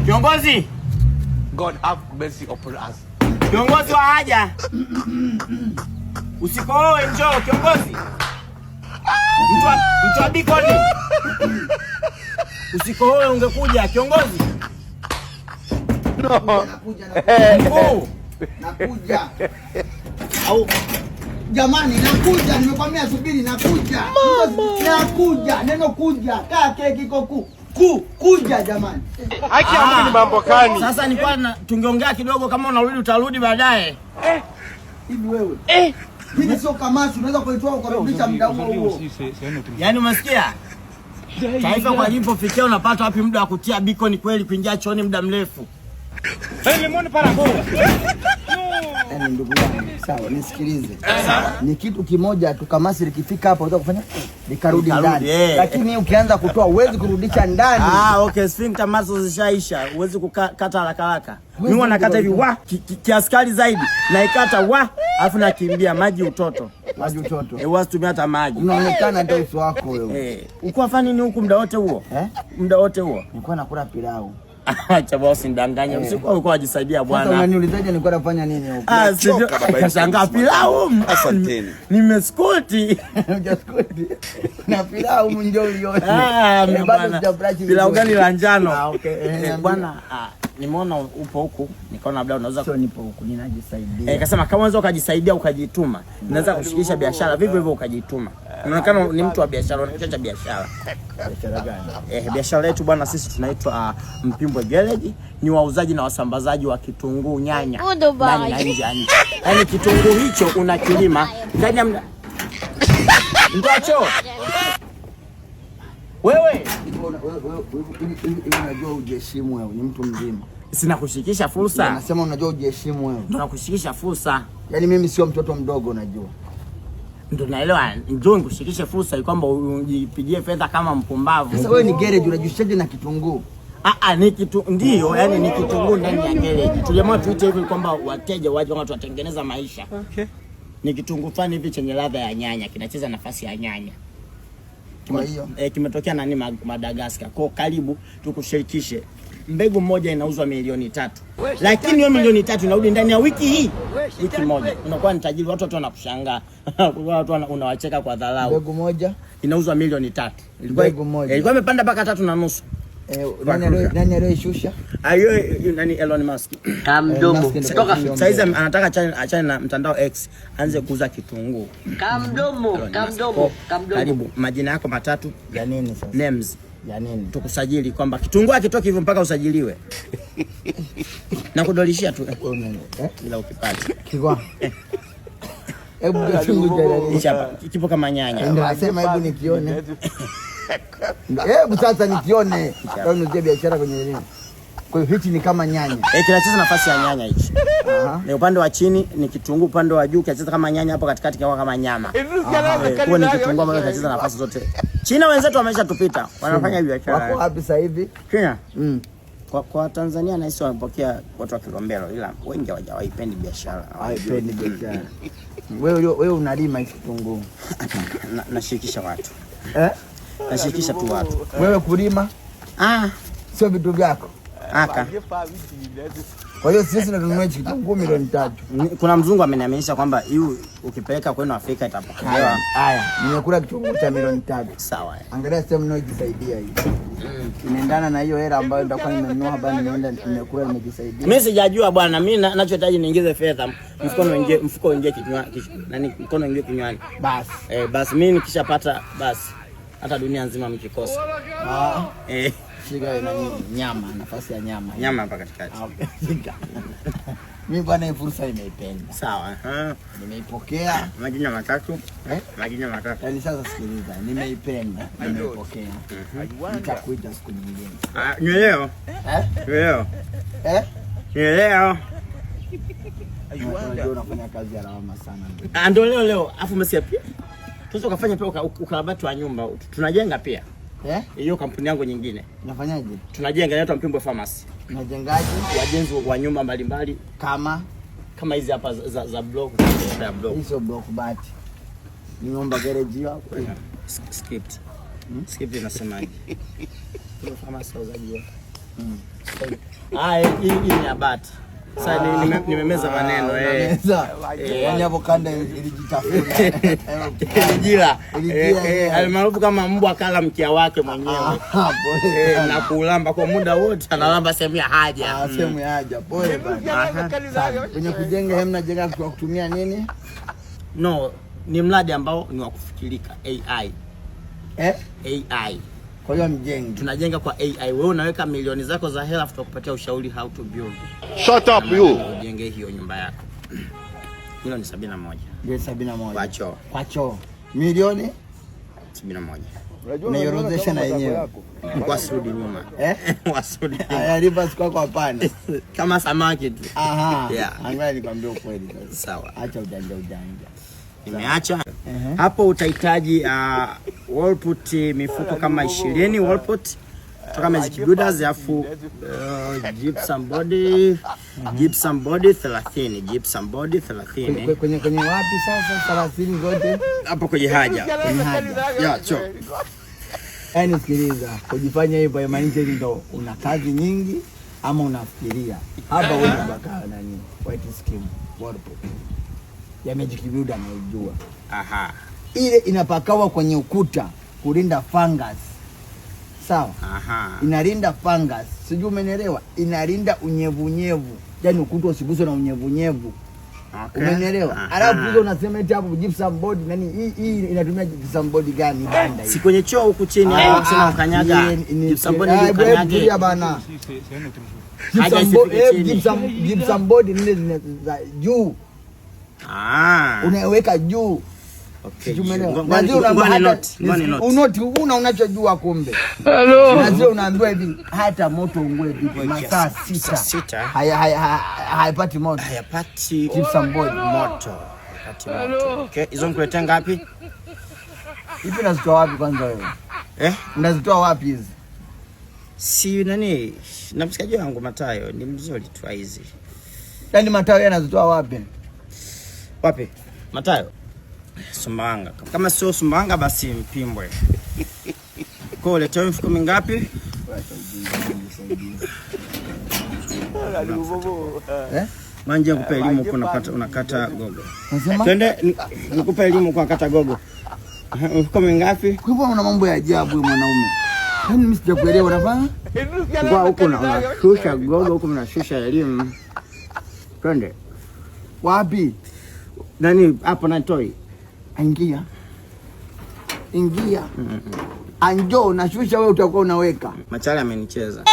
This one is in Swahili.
Kiongozi, God have mercy upon us. Kiongozi wa haja. Usikoe, njoo kiongozi. Mtu wa Bikoni. Usikoe, ungekuja kiongozi. No. Nakuja. Au jamani, nakuja, nimekwambia subiri, nakuja. Nakuja, neno kuja. Kaa keki kiko kuja jamani. Haki ya Mungu ni mambo gani? Sasa nilikuwa tungeongea kidogo, kama unarudi utarudi baadaye. Hivi wewe. Hili sio kamasi, unaweza kuitoa ukarudisha muda huo. Yaani umesikia? Taifa kwa ilipofikia unapata wapi muda wa kutia Bikoni kweli kuingia chooni muda mrefu? Lemoni para go. Yaani ndugu yangu, sawa, nisikilize. Ni kitu kimoja tu, kamasi likifika hapo unataka kufanya likarudi ndani. Lakini ukianza kutoa uwezi kurudisha ndani. Okay, sphincter muscles zishaisha. Uwezi kukata haraka haraka. Mimi nakata hivi kiaskari zaidi. Naikata alafu nakimbia maji utoto. Maji utoto. Wasitumia hata maji. Unaonekana ndio uso wako wewe. Uko afanya nini huku muda wote huo? Muda wote huo. Nilikuwa nakula pilau. Acha bosi ndanganye. Usiku ulikuwa unajisaidia bwana. Sasa unaniulizaje nilikuwa nafanya nini huko? Kashangaa pilau. Asanteni. Nimeskuti. Hujaskuti. Na pilau njoo uliona. Bwana. Pilau gani la njano? Okay. Bwana, nimeona upo huku, nikaona labda unaweza. Sio nipo huku, ninajisaidia. Kasema kama unaweza ukajisaidia ukajituma, unaweza kushikisha biashara vivyo hivyo ukajituma. Unaonekana ni mtu wa biashara, unakuja biashara. Biashara gani? Biashara yetu bwana, sisi tunaitwa Mpimbwe Garage, ni wauzaji na wasambazaji wa kitunguu nyanya ndani na nje ya nchi. Yaani kitunguu hicho unakilima ndani ya Mtacho. Wewe unajua ujiheshimu wewe, ni mtu mzima. Sina kushikisha fursa. Nasema unajua ujiheshimu wewe. Ndio nakushikisha fursa. Yaani mimi sio mtoto mdogo unajua. Ndio naelewa, ndio nikushikishe fursa ili kwamba ujipigie fedha kama mpumbavu. Sasa wewe ni garage unajishikaje na kitunguu? Ni kitu ndio, yani ni kitunguu ndani ya garage. Tuliamua tuite hivi kwamba wateja waje watu watengeneza maisha. Okay. Ni kitunguu fani hivi chenye ladha ya nyanya, kinacheza nafasi ya nyanya. Kwa hiyo kimetokea nani Madagascar. Kwa karibu tukushirikishe. Mbegu moja inauzwa $3,000,000. Lakini hiyo $3,000,000 inarudi ndani ya wiki hii. Wiki moja. Unakuwa ni tajiri, watu wanakushangaa. Watu unawacheka kwa dharau. Mbegu moja inauzwa $3,000,000. Ilikuwa imepanda mpaka 3.5. Nani aliyeshusha? Nani Elon Musk. Kamdomo. Saizi anataka achane na mtandao X, aanze kuuza kitunguu. Kamdomo. Karibu, majina yako matatu ya nini sasa? Names ya nini? Tukusajili kwamba kitunguu akitoki hivyo mpaka usajiliwe. Na kudolishia tu bila ukipata. Kikwa. Hebu kitunguu cha nini? Kipo kama nyanya. Ndio nasema hebu nikione. Hebu sasa nikione. Au nuje biashara kwenye nini? Kwa hiyo hichi ni kama nyanya. Kinacheza nafasi ya nyanya hichi. Ni upande wa chini ni kitunguu, upande wa juu kinacheza kama nyanya, hapo katikati kinakuwa kama nyama. Kwa ni kitunguu ambacho kinacheza nafasi zote. China wenzetu wameshatupita. Wanafanya biashara. Wako wapi sasa hivi? China. Kwa Tanzania na hisi wanapokea watu wa Kilombero, ila wengi hawajaipendi biashara. Hawaipendi biashara. Wewe unalima kitunguu. Nashirikisha watu. Nashirikisha tu watu. Wewe kulima? Sio vitu vyako. Kwa hiyo sisi tunanunua kitunguu $3,000,000. Kuna mzungu ameniaminisha kwamba hiyo ukipeleka kwenu Afrika itapokelewa. Haya, nimekula kitunguu cha $3,000,000. Sawa. Angalia sehemu ninayojisaidia hii. Inaendana na hiyo hela ambayo nitakuwa nimenunua hapa, nimeenda nimekula nimejisaidia. Mimi sijajua bwana, mimi ninachohitaji niingize fedha, mfuko uingie kinywani, mkono uingie kinywani. Basi. Basi mimi nikishapata basi hata dunia nzima mkikosa. Shika ina nyama, nafasi ya nyama. Nyama hapa katikati. Mimi bwana, hii fursa nimeipenda. Sawa. Nimeipokea. Majina matatu. Majina matatu. Yaani sasa sikiliza, nimeipenda, nimeipokea. Nitakuita siku nyingine. Ni leo. Leo. Leo. Unajua unafanya kazi ya lawama sana. Ndio leo. Afu umesikia pia. Tunaweza kufanya pia ukarabati wa nyumba. Tunajenga pia. Hiyo kampuni yangu nyingine. Unafanyaje? Tunajenga, inaitwa Mpimbwe Pharmacy. Unajengaje? Wajenzi wa nyumba mbalimbali kama hizi hapa za block, za block. Hizo block bati. Ni nyumba garage hiyo hapo. Script. Script inasemaje? Famasi uzaji. Hii ni abati. Sasa nimemeza maneno Yaani hapo kanda ilijitafuna. Ilijila. Almaarufu kama mbwa kala mkia wake mwenyewe. Na kulamba kwa muda wote analamba sehemu ya haja. Sehemu ya haja. Pole bana. Kwenye kujenga hemna jenga kwa kutumia nini? No, ni mradi ambao ni wa kufikirika, AI. AI. Kwa hiyo mjengo. Tunajenga kwa AI. Wewe unaweka milioni zako za hela tutakupatia ushauri how to build. Shut up you. Ujenge hiyo nyumba yako. Milioni 71. Milioni 71. Kwa choo. Kwa choo. Milioni 71. Unaiorodhesha na yenyewe. Kwa sudi nyuma. Wasudi. Alipa siku kwa pande. Kama samaki tu. Aha. Yeah. Angalia nikwambie ukweli. Sawa. Acha ujanja. Nimeacha. Hapo utahitaji wallput mifuko kama 20 wallput kutoka Magic Builders, alafu gypsum body 30 gypsum body 30. Kwenye wapi sasa 30 zote? Hapo kwenye haja. Kwenye haja. Ya choo. Yaani sikiliza, kujifanya hivyo imaanisha ndio una kazi nyingi ama unafikiria. Hapa wewe unabaka nani? White skim wallput. Ya Magic Builder anajua. Aha. Ile inapakawa kwenye ukuta kulinda fungus. Sawa? Aha. Inalinda fungus. Sijui umenielewa? Inalinda unyevunyevu. Yaani ukuta usiguswe na unyevunyevu. Okay. Umenielewa? Alafu hizo unasema eti hapo gypsum board nani hii inatumia gypsum board gani banda hii? Si kwenye choo huku chini hapo kusema ukanyaga. Gypsum board ni ukanyage. Bana. Gypsum board ni za juu. Unaweka juu. Okay. Unachojua kumbe. Nazio unaambiwa hivi hata moto ungue vipi masaa 6. Haipati moto. Hayapati gypsum board moto. Okay, hizo mkuletea ngapi? Hivi unazitoa wapi kwanza wewe? Unazitoa wapi hizi? Si nani? Na msikaji wangu Matayo ni mzuri tu hizi. Yaani Matayo anazitoa wapi? Wapi? Matayo. Sumbawanga. Kama sio Sumbawanga basi Mpimbwe. Kwa leo mfuko mingapi? Manje nikupe elimu kwa unakata gogo. Unasema? Twende nikupe elimu kwa kata gogo. Mfuko mingapi? Kwa hivyo una mambo ya ajabu wewe mwanaume. Yaani mimi sijakuelewa unafanya? Kwa huko unashusha gogo huko unashusha elimu. Twende. Wapi? Nani hapo na toi? Ingia. Anjo nashusha wewe utakuwa unaweka. Machale amenicheza.